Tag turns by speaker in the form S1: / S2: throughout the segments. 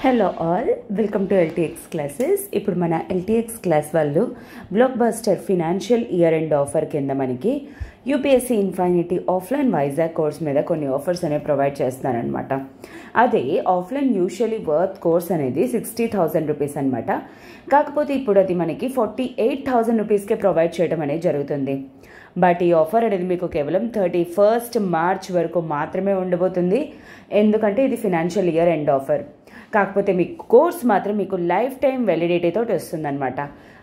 S1: Hello all, welcome to LTX classes. ఇప్పుడు మన LTX class వాళ్ళు blockbuster financial year end offer కింద మనకి UPSC infinity offline Vizag course మీద కొన్ని ఆఫర్స్ అనేవి ప్రొవైడ్ చేస్తున్నారనమాట. అదే ఆఫ్లైన్ యూజువలీ వర్త్ కోర్స్ అనేది 60,000 రూపీస్ అనమాట. కాకపోతే ఇప్పుడు అది మనకి 48,000 రూపీస్కే ప్రొవైడ్ చేయడం అనేది జరుగుతుంది. బట్ ఈ ఆఫర్ అనేది మీకు కేవలం 31st మార్చ్ వరకు మాత్రమే ఉండబోతుంది. ఎందుకంటే ఇది ఫినాన్షియల్ ఇయర్ ఎండ్ ఆఫర్. కాకపోతే మీ కోర్స్ మాత్రం మీకు లైఫ్ టైం వ్యాలిడిటీతో వస్తుందన్నమాట.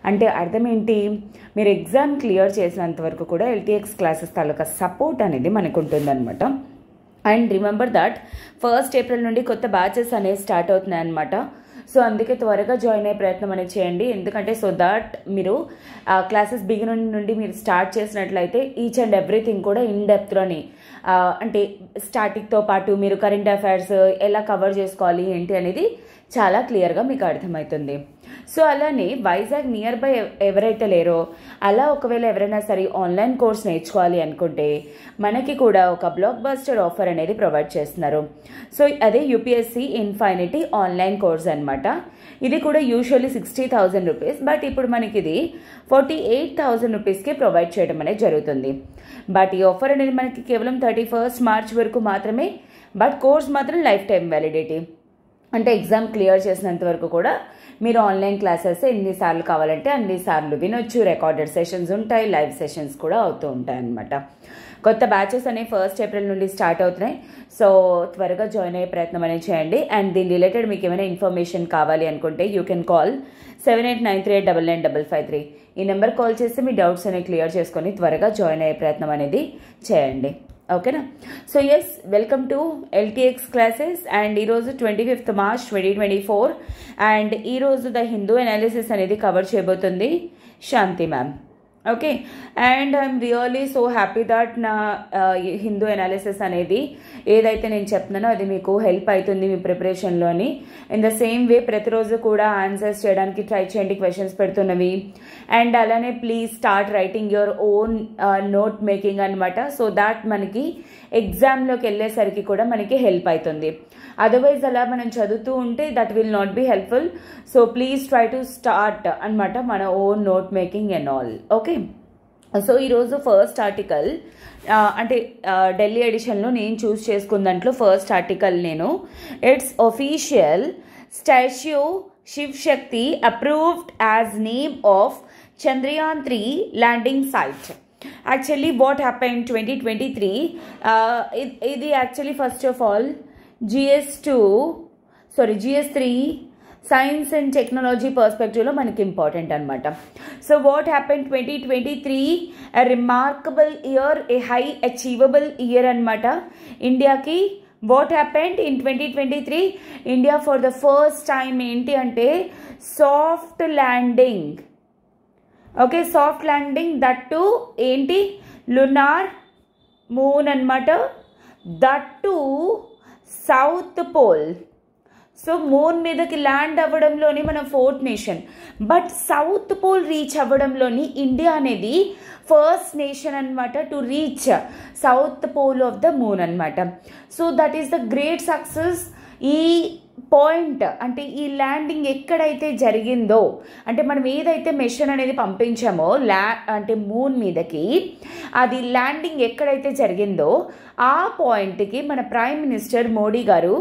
S1: అంటే అర్థం ఏంటి, మీరు ఎగ్జామ్ క్లియర్ చేసినంత వరకు కూడా ఎల్టీఎక్స్ క్లాసెస్ తాలూకా సపోర్ట్ అనేది మనకు ఉంటుందన్నమాట. And remember that 1st April నుండి కొత్త బ్యాచెస్ అనేవి స్టార్ట్ అవుతున్నాయి అనమాట. సో అందుకే త్వరగా జాయిన్ అయ్యే ప్రయత్నం అనేది చేయండి. ఎందుకంటే సో దాట్ మీరు క్లాసెస్ బిగినింగ్ నుండి మీరు స్టార్ట్ చేసినట్లయితే ఈచ్ అండ్ ఎవ్రీథింగ్ కూడా ఇన్ డెప్త్లోని అంటే స్టాటిక్తో పాటు మీరు కరెంట్ అఫైర్స్ ఎలా కవర్ చేసుకోవాలి ఏంటి అనేది చాలా క్లియర్గా మీకు అర్థమవుతుంది. సో అలానే వైజాగ్ నియర్ బై ఎవరైతే లేరో అలా ఒకవేళ ఎవరైనా సరే ఆన్లైన్ కోర్స్ నేర్చుకోవాలి అనుకుంటే మనకి కూడా ఒక బ్లాక్ బస్టర్ ఆఫర్ అనేది ప్రొవైడ్ చేస్తున్నారు. సో అదే యూపీఎస్సీ ఇన్ఫైనిటీ ఆన్లైన్ కోర్స్ అనమాట. ఇది కూడా యూజువల్లీ 60,000 రూపీస్, బట్ ఇప్పుడు మనకి ఇది 48,000 రూపీస్కి ప్రొవైడ్ చేయడం అనేది జరుగుతుంది. బట్ ఈ ఆఫర్ అనేది మనకి కేవలం 31st మార్చ్ వరకు మాత్రమే. బట్ కోర్స్ మాత్రం లైఫ్ టైం వ్యాలిడిటీ. అంటే ఎగ్జామ్ క్లియర్ చేసినంత వరకు కూడా మీరు ఆన్లైన్ క్లాసెస్ ఎన్నిసార్లు కావాలంటే అన్నిసార్లు వినొచ్చు. రికార్డెడ్ సెషన్స్ ఉంటాయి, లైవ్ సెషన్స్ కూడా అవుతూ ఉంటాయి అన్నమాట. కొత్త బ్యాచెస్ అనేవి 1st ఏప్రిల్ నుండి స్టార్ట్ అవుతున్నాయి. సో త్వరగా జాయిన్ అయ్యే ప్రయత్నం అనేది చేయండి. అండ్ దీని రిలేటెడ్ మీకు ఏమైనా ఇన్ఫర్మేషన్ కావాలి అనుకుంటే యూ కెన్ కాల్ 7893899553. ఈ నెంబర్ కాల్ చేసి మీ డౌట్స్ అనేవి క్లియర్ చేసుకొని త్వరగా జాయిన్ అయ్యే ప్రయత్నం అనేది చేయండి. ఓకేనా? So yes, welcome to LTX classes. And ఈరోజు 25th మార్చ్ 2024. అండ్ ఈరోజు ద హిందూ అనాలిసిస్ అనేది కవర్ చేయబోతుంది Shanti ma'am. Okay, and I'm really so happy that నా హిందూ అనాలిసిస్ అనేది ఏదైతే నేను చెప్తున్నానో అది మీకు హెల్ప్ అవుతుంది మీ ప్రిపరేషన్లోని. ఇన్ ద సేమ్ వే ప్రతిరోజు కూడా ఆన్సర్స్ చేయడానికి ట్రై చేయండి, క్వశ్చన్స్ పెడుతున్నవి. అండ్ అలానే please start writing your own note making అనమాట. సో దాట్ మనకి ఎగ్జామ్లోకి వెళ్ళేసరికి కూడా మనకి హెల్ప్ అవుతుంది. అదర్వైజ్ అలా మనం చదువుతూ ఉంటే that will not be helpful. So please try to start అనమాట మన own note making and all. Okay, so ఈరోజు ఫస్ట్ ఆర్టికల్ అంటే ఢిల్లీ ఎడిషన్లో నేను చూస్ చేసుకున్న దాంట్లో ఫస్ట్ ఆర్టికల్ నేను it's official statue Shiv Shakti approved as name of Chandrayaan 3 landing site. Actually what happen 2023 ఇది actually first of all GS3 science and technology పర్స్పెక్టివ్లో మనకి ఇంపార్టెంట్ అనమాట. So what happen 2023 a remarkable year, a high achievable year అనమాట ఇండియాకి. What happened in 2023 India for the first time ఏంటి అంటే soft landing. Okay, soft landing, that too ఏంటి lunar moon అనమాట, that to south pole. So moon మీదకి land అవ్వడంలోని మన 4th nation, but south pole reach అవ్వడంలోని ఇండియా అనేది first nation అనమాట to reach south pole of the moon అనమాట. So that is the great success. ఈ point అంటే ఈ ల్యాండింగ్ ఎక్కడైతే జరిగిందో అంటే మనం ఏదైతే మిషన్ అనేది పంపించామో అంటే మూన్ మీదకి అది ల్యాండింగ్ ఎక్కడైతే జరిగిందో ఆ పాయింట్కి మన ప్రైమ్ మినిస్టర్ మోడీ గారు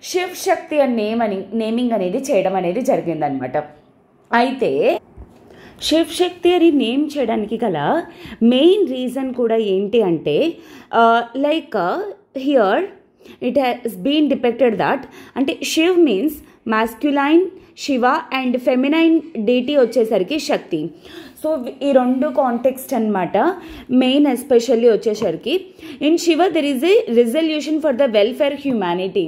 S1: శివ్ శక్తి అని నేమింగ్ అనేది చేయడం అనేది జరిగిందనమాట. అయితే శివ్ శక్తి అని నేమ్ చేయడానికి గల మెయిన్ రీజన్ కూడా ఏంటి అంటే like here it has been depicted that అంటే Shiv means masculine, Shiva and feminine deity వచ్చేసరికి శక్తి. సో ఈ రెండు కాంటెక్స్ట్ అనమాట మెయిన్. ఎస్పెషల్లీ వచ్చేసరికి in Shiva there is a resolution for the welfare humanity.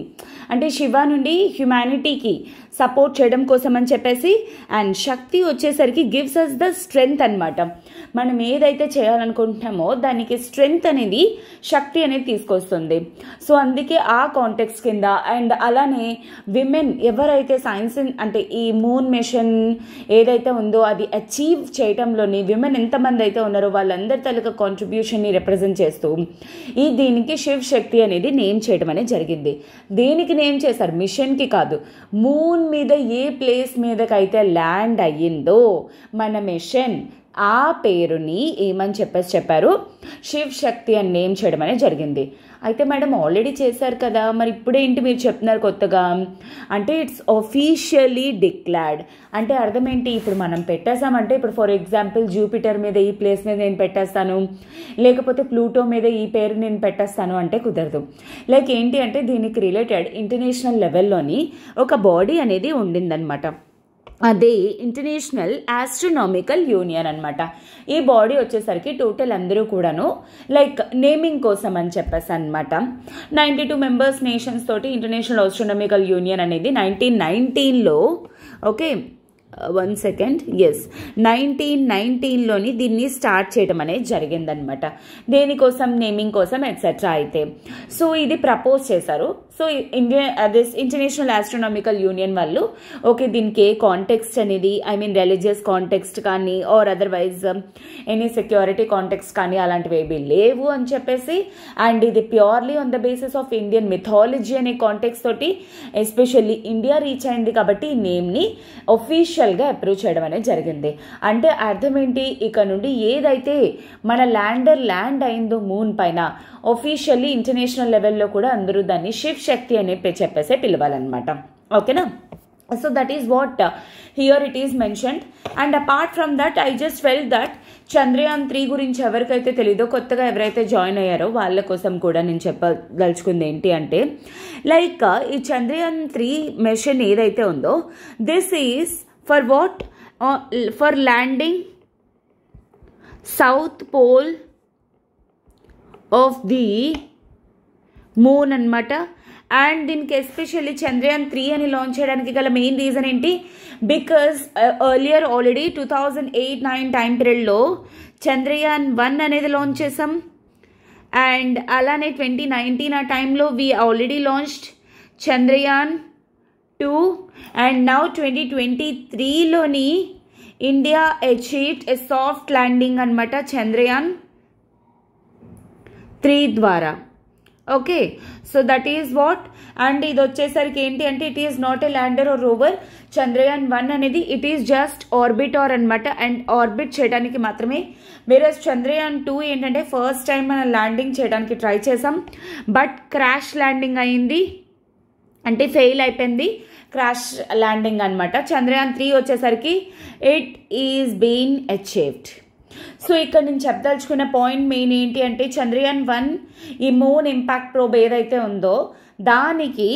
S1: అంటే శివ నుండి హ్యుమానిటీకి సపోర్ట్ చేయడం కోసం అని చెప్పేసి, అండ్ శక్తి వచ్చేసరికి గివ్స్ అస్ ద స్ట్రెంగ్త్ అనమాట. మనం ఏదైతే చేయాలనుకుంటున్నామో దానికి స్ట్రెంగ్త్ అనేది శక్తి అనేది తీసుకొస్తుంది. సో అందుకే ఆ కాంటెక్స్ట్ కింద. అండ్ అలానే విమెన్ ఎవరైతే సైన్స్ అంటే ఈ మూన్ మిషన్ ఏదైతే ఉందో అది అచీవ్ చేయటం ప్రోగ్రాంలోని విమెన్ ఎంతమంది అయితే ఉన్నారో వాళ్ళందరి తాలూకా కాంట్రిబ్యూషన్ని రిప్రజెంట్ చేస్తూ దీనికి శివ్ శక్తి అనేది నేమ్ చేయడం అనేది జరిగింది. దేనికి నేమ్ చేశారు? మిషన్కి కాదు, మూన్ మీద ఏ ప్లేస్ మీదకైతే ల్యాండ్ అయ్యిందో మన మిషన్ ఆ పేరుని ఏమని చెప్పారు, శివ్ శక్తి అని నేమ్ చేయడం అనేది జరిగింది. అయితే మేడం ఆల్రెడీ చేశారు కదా, మరి ఇప్పుడేంటి మీరు చెప్తున్నారు కొత్తగా అంటే? ఇట్స్ ఆఫీషియలీ డిక్లేర్డ్ అంటే అర్థం ఏంటి? ఇప్పుడు మనం పెట్టేసామంటే, ఇప్పుడు ఫర్ ఎగ్జాంపుల్ జూపిటర్ మీద ఈ ప్లేస్ మీద నేను పెట్టేస్తాను, లేకపోతే ప్లూటో మీద ఈ పేరు నేను పెట్టేస్తాను అంటే కుదరదు. లైక్ ఏంటి అంటే దీనికి రిలేటెడ్ ఇంటర్నేషనల్ లెవెల్లోని ఒక బాడీ అనేది ఉండిందనమాట. అదే ఇంటర్నేషనల్ ఆస్ట్రోనామికల్ యూనియన్ అనమాట. ఈ బాడీ వచ్చేసరికి టోటల్ అందరూ కూడాను లైక్ నేమింగ్ కోసం అని చెప్పేసి అనమాట 92 మెంబర్స్ నేషన్స్ తోటి ఇంటర్నేషనల్ ఆస్ట్రోనామికల్ యూనియన్ అనేది 1919లో ఓకే 1919లోని దీన్ని స్టార్ట్ చేయడం అనేది జరిగిందనమాట. దేనికోసం? నేమింగ్ కోసం ఎట్సెట్రా. అయితే సో ఇది ప్రపోజ్ చేశారు. సో ఇంటర్నేషనల్ ఆస్ట్రోనామికల్ యూనియన్ వాళ్ళు ఓకే దీనికి ఏ కాంటెక్స్ట్ అనేది రిలీజియస్ కాంటెక్స్ట్ కానీ or otherwise any security context కానీ అలాంటివి ఏవి లేవు అని చెప్పేసి, అండ్ ఇది purely on the basis of Indian mythology అనే కాంటెక్స్ట్ తోటి ఎస్పెషల్లీ ఇండియా రీచ్ అయింది కాబట్టి ఈ నేమ్ని ఒఫీషియల్గా అప్రూవ్ చేయడం అనేది జరిగింది. అంటే అర్థం ఏంటి? ఇక నుండి ఏదైతే మన ల్యాండ్ అయిందో మూన్ పైన ఒఫీషియల్లీ ఇంటర్నేషనల్ లెవెల్లో కూడా అందరూ దాన్ని శివ్ శక్తి అని చెప్పేసి పిలవాలన్నమాట. ఓకేనా? So that is what here it is mentioned. And apart from that I just felt that Chandrayaan 3 గురించి ఎవరికైతే తెలీదో, కొత్తగా ఎవరైతే జాయిన్ అయ్యారో వాళ్ళ కోసం కూడా నేను చెప్పదలుచుకుంది ఏంటి అంటే లైక్ ఈ చంద్రయాన్ 3 మిషన్ ఏదైతే ఉందో this is for what? For landing south pole of the moon అనమాట. అండ్ దీనికి ఎస్పెషల్లీ చంద్రయాన్ 3 అని లాంచ్ చేయడానికి గల మెయిన్ రీజన్ ఏంటి? బికాజ్ ఎర్లియర్ ఆల్రెడీ 2008-9 టైం పీరియడ్లో చంద్రయాన్ 1 అనేది లాంచ్ చేసాం. అండ్ అలానే 2019 ఆ టైంలో we already launched Chandrayaan 2. And now 2023లోని India achieved a soft landing అనమాట చంద్రయాన్ 3 ద్వారా. Okay, so that is what. And ఇది వచ్చేసరికి ఏంటి అంటే it is not a lander or rover. Chandrayaan 1 అనేది ఇట్ ఈస్ జస్ట్ ఆర్బిటార్ అనమాట. అండ్ ఆర్బిట్ చేయడానికి మాత్రమే. వేరేస్ చంద్రయాన్ 2 ఏంటంటే ఫస్ట్ టైం మనం ల్యాండింగ్ చేయడానికి ట్రై చేసాం, బట్ క్రాష్ ల్యాండింగ్ అయింది, అంటే ఫెయిల్ అయిపోయింది, క్రాష్ ల్యాండింగ్ అనమాట. చంద్రయాన్ 3 వచ్చేసరికి it is been achieved. So ఇక్కడ నేను చెప్పదలుచుకున్న పాయింట్ మెయిన్ ఏంటి అంటే చంద్రయాన్ 1 ఈ మూన్ ఇంపాక్ట్ ప్రోబ్ ఏదైతే ఉందో దానికి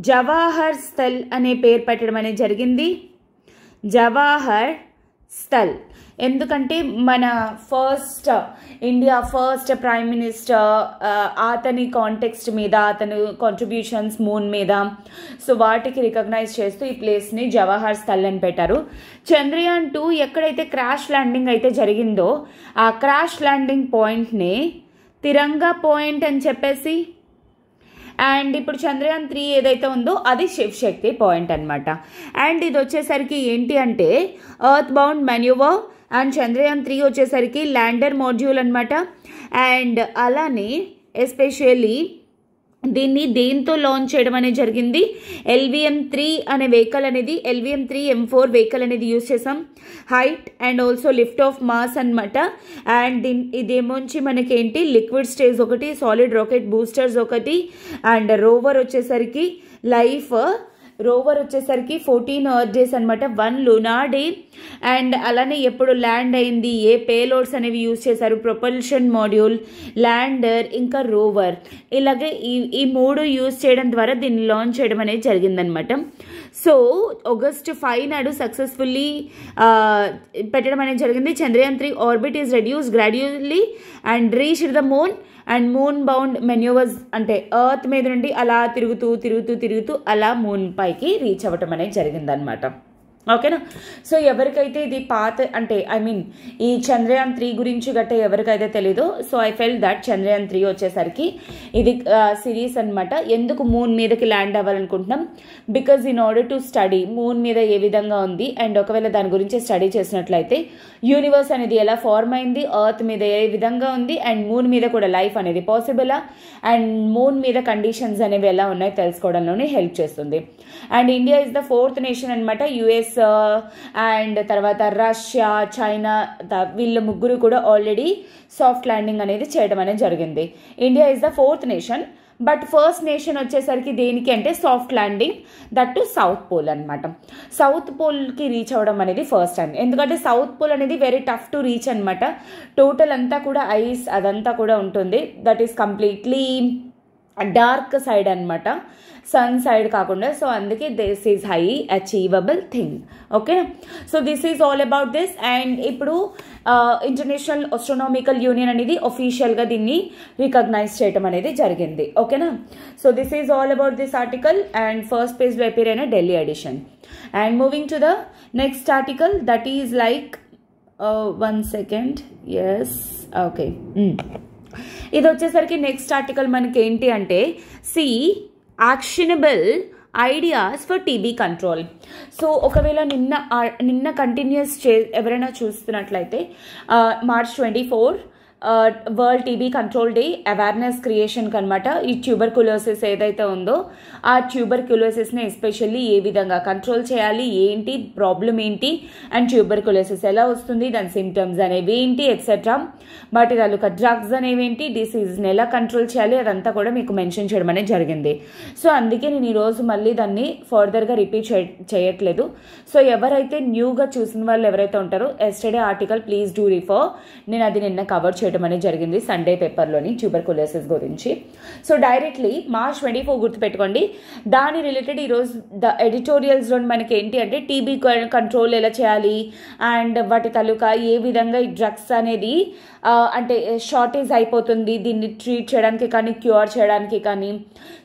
S1: జవాహర్ స్థల్ అనే పేరు పెట్టడం అనేది జరిగింది. జవాహర్ స్థల్ ఎందుకంటే మన ఇండియా ఫస్ట్ ప్రైమ్ మినిస్టర్ అతని కాంటెక్స్ట్ మీద, అతని కాంట్రిబ్యూషన్స్ మూన్ మీద, సో వాటికి రికగ్నైజ్ చేస్తూ ఈ ప్లేస్ని జవహర్ స్థల్ అని పెట్టారు. చంద్రయాన్ 2 ఎక్కడైతే క్రాష్ ల్యాండింగ్ అయితే జరిగిందో ఆ క్రాష్ ల్యాండింగ్ పాయింట్ని తిరంగా పాయింట్ అని చెప్పేసి, అండ్ ఇప్పుడు చంద్రయాన్ 3 ఏదైతే ఉందో అది శివ్ శక్తి పాయింట్ అనమాట. అండ్ ఇది వచ్చేసరికి ఏంటి అంటే ఎర్త్ బౌండ్ మాన్యూవర్. అండ్ చంద్రయాన్ 3 వచ్చేసరికి ల్యాండర్ మాడ్యూల్ అనమాట. అండ్ అలానే ఎస్పెషల్లీ దీన్ని దేంతో లాంచ్ చేయడం అనేది జరిగింది? LVM-3 అనే వెహికల్ అనేది, LVM-3 M4 వెహికల్ అనేది యూజ్ చేసాం. Height and also lift of mass అనమాట. అండ్ ఇదేమోంచి మనకేంటి లిక్విడ్ స్టేజ్ ఒకటి, సాలిడ్ రాకెట్ బూస్టర్స్ ఒకటి, అండ్ రోవర్ వచ్చేసరికి రోవర్ వచ్చేసరికి 14 ఎర్త్ డేస్ అనమాట, 1 లూనార్ డే. అండ్ అలానే ఎప్పుడు ల్యాండ్ అయింది, ఏ పేలోడ్స్ అనేవి యూజ్ చేశారు, ప్రొపల్షన్ మాడ్యూల్, ల్యాండర్, ఇంకా రోవర్, ఇలాగే ఈ 3 యూజ్ చేయడం ద్వారా దీన్ని లాంచ్ చేయడం అనేది జరిగిందనమాట. సో ఆగస్ట్ 5 నాడు సక్సెస్ఫుల్లీ పెట్టడం అనేది జరిగింది. Chandrayaan 3 orbit is reduce gradually and reach the moon. And moon bound manoeuvres అంటే ఎర్త్ మీద నుండి అలా తిరుగుతూ అలా మూన్ పైకి రీచ్ అవ్వటం అనేది జరిగిందనమాట. ఓకేనా. సో ఎవరికైతే ఇది పాత అంటే ఐ మీన్ ఈ చంద్రయాన్ 3 గురించి గట్టే ఎవరికైతే తెలీదో, so I felt that Chandrayaan 3 వచ్చేసరికి ఇది సిరీస్ అనమాట. ఎందుకు మూన్ మీదకి ల్యాండ్ అవ్వాలనుకుంటున్నాం, because in order to study moon మీద ఏ విధంగా ఉంది అండ్ ఒకవేళ దాని గురించి స్టడీ చేసినట్లయితే యూనివర్స్ అనేది ఎలా ఫార్మ్ అయింది, ఎర్త్ మీద ఏ విధంగా ఉంది అండ్ మూన్ మీద కూడా లైఫ్ అనేది పాసిబులా అండ్ మూన్ మీద కండిషన్స్ అనేవి ఎలా ఉన్నాయో తెలుసుకోవడంలోనే హెల్ప్ చేస్తుంది. And India is the 4th nation అనమాట. యుఎస్ అండ్ తర్వాత రష్యా, చైనా వీళ్ళ ముగ్గురు కూడా ఆల్రెడీ సాఫ్ట్ ల్యాండింగ్ అనేది చేయడం అనేది జరిగింది. India is the 4th nation, but first nation వచ్చేసరికి దేనికి అంటే soft landing, that to south pole అనమాట. సౌత్ పోల్కి రీచ్ అవ్వడం అనేది ఫస్ట్ టైం, ఎందుకంటే సౌత్ పోల్ అనేది వెరీ టఫ్ టు రీచ్ అనమాట. టోటల్ అంతా కూడా ఐస్ అదంతా కూడా ఉంటుంది, that is completely dark side అనమాట, సన్ సైడ్ కాకుండా. సో అందుకే this is high achievable thing. Okay, so this is all about this. And ఇప్పుడు ఇంటర్నేషనల్ ఆస్ట్రోనామికల్ యూనియన్ అనేది ఒఫీషియల్గా దీన్ని రికగ్నైజ్ చేయడం అనేది జరిగింది. ఓకేనా. So this is all about this article and first పేజ్లో అపీర్ అయిన Delhi edition. And moving to the next article, that is like 1 second. Yes, okay. ఇది వచ్చేసరికి నెక్స్ట్ ఆర్టికల్ మనకి ఏంటి అంటే actionable ideas for TB control. So ఒకవేళ నిన్న continuous ఎవరైనా చూస్తున్నట్లయితే March 24 world TB control day awareness క్రియేషన్కి అనమాట. ఈ ట్యూబర్కులోసిస్ ఏదైతే ఉందో ఆ ట్యూబర్కులోసిస్ని ఎస్పెషల్లీ ఏ విధంగా కంట్రోల్ చేయాలి, ఏంటి ప్రాబ్లం ఏంటి అండ్ ట్యూబర్కులోసిస్ ఎలా వస్తుంది, దాని సిమ్టమ్స్ అనేవి ఏంటి ఎక్సెట్రా, వాటి తాలూకా డ్రగ్స్ అనేవి ఏంటి, డిసీజ్ని ఎలా కంట్రోల్ చేయాలి, అదంతా కూడా మీకు మెన్షన్ చేయడం అనేది జరిగింది. సో అందుకే నేను ఈరోజు మళ్ళీ దాన్ని ఫర్దర్గా రిపీట్ చేయట్లేదు. సో ఎవరైతే న్యూగా చూసిన వాళ్ళు ఎవరైతే ఉంటారో yesterday article please do refer, నేను అది నిన్న కవర్ చేయడం అనేది జరిగింది సండే పేపర్లోని ట్యూబర్కులోసిస్ గురించి. సో డైరెక్ట్లీ March 24 గుర్తుపెట్టుకోండి. దాని రిలేటెడ్ ఈరోజు ద ఎడిటోరియల్స్లో మనకి ఏంటి అంటే టీబీ కంట్రోల్ ఎలా చేయాలి అండ్ వాటి తాలూకా ఏ విధంగా ఈ డ్రగ్స్ అనేది అంటే షార్టేజ్ అయిపోతుంది దీన్ని ట్రీట్ చేయడానికి కానీ క్యూర్ చేయడానికి కానీ,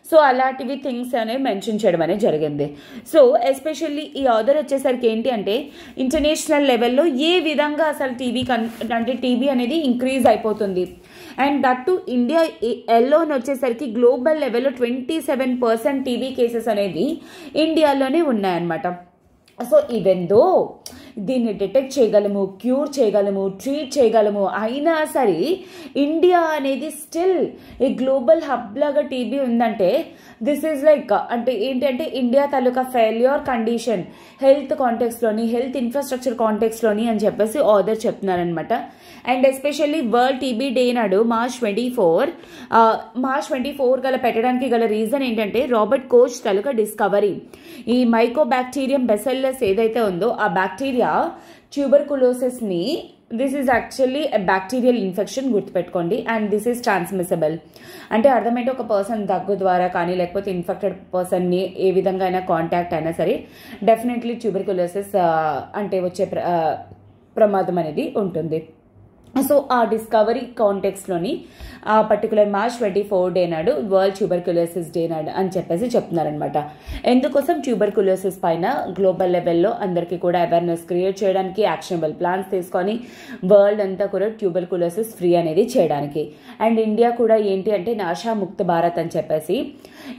S1: సో అలాంటివి థింగ్స్ అనేవి మెన్షన్ చేయడం అనేది జరిగింది. సో ఎస్పెషల్లీ ఈ ఆర్డర్ వచ్చేసరికి ఏంటి అంటే ఇంటర్నేషనల్ లెవెల్లో ఏ విధంగా అసలు టీబీ అనేది ఇంక్రీజ్ అయిపోతుంది అండ్ దట్ టు ఇండియా ఎల్లోని వచ్చేసరికి గ్లోబల్ లెవెల్లో 27% టీబీ కేసెస్ అనేది ఇండియాలోనే ఉన్నాయన్నమాట. సో ఈవెన్ దో దీన్ని డిటెక్ట్ చేయగలము, క్యూర్ చేయగలము, ట్రీట్ చేయగలము, అయినా సరే ఇండియా అనేది స్టిల్ ఈ గ్లోబల్ హబ్ లాగా టీబీ ఉందంటే దిస్ ఈజ్ లైక్ అంటే ఏంటంటే ఇండియా తాలూకా ఫెయిల్యూర్ కండిషన్ హెల్త్ కాంటెక్స్లోని, హెల్త్ ఇన్ఫ్రాస్ట్రక్చర్ కాంటెక్స్లోని అని చెప్పేసి ఆర్డర్ చెప్తున్నారనమాట. And especially world TB day నాడు March 24 గల పెట్టడానికి గల రీజన్ ఏంటంటే రాబర్ట్ కోచ్ తాలూకా డిస్కవరీ. ఈ మైకోబాక్టీరియం బెసిల్లస్ ఏదైతే ఉందో ఆ బ్యాక్టీరియా ట్యూబర్కులోసిస్ని, this is actually bacterial infection గుర్తుపెట్టుకోండి అండ్ దిస్ ఈజ్ ట్రాన్స్మిసిబుల్. అంటే అర్థమైతే ఒక పర్సన్ దగ్గు ద్వారా కానీ లేకపోతే ఇన్ఫెక్టెడ్ పర్సన్ని ఏ విధంగా అయినా కాంటాక్ట్ అయినా సరే డెఫినెట్లీ ట్యూబర్కులోసిస్ అంటే వచ్చే ప్రమాదం అనేది ఉంటుంది. సో ఆ డిస్కవరీ కాంటెక్స్లోని ఆ పర్టికులర్ March 24 డే నాడు వరల్డ్ ట్యూబర్కులోసిస్ డే నాడు అని చెప్పేసి చెప్తున్నారనమాట. ఎందుకోసం ట్యూబర్కులోసిస్ పైన గ్లోబల్ లెవెల్లో అందరికీ కూడా అవేర్నెస్ క్రియేట్ చేయడానికి, యాక్షనబుల్ ప్లాన్స్ తీసుకొని వరల్డ్ అంతా కూడా ట్యూబర్కులోసిస్ ఫ్రీ అనేది చేయడానికి. అండ్ ఇండియా కూడా ఏంటి అంటే నాశాముక్త భారత్ అని చెప్పేసి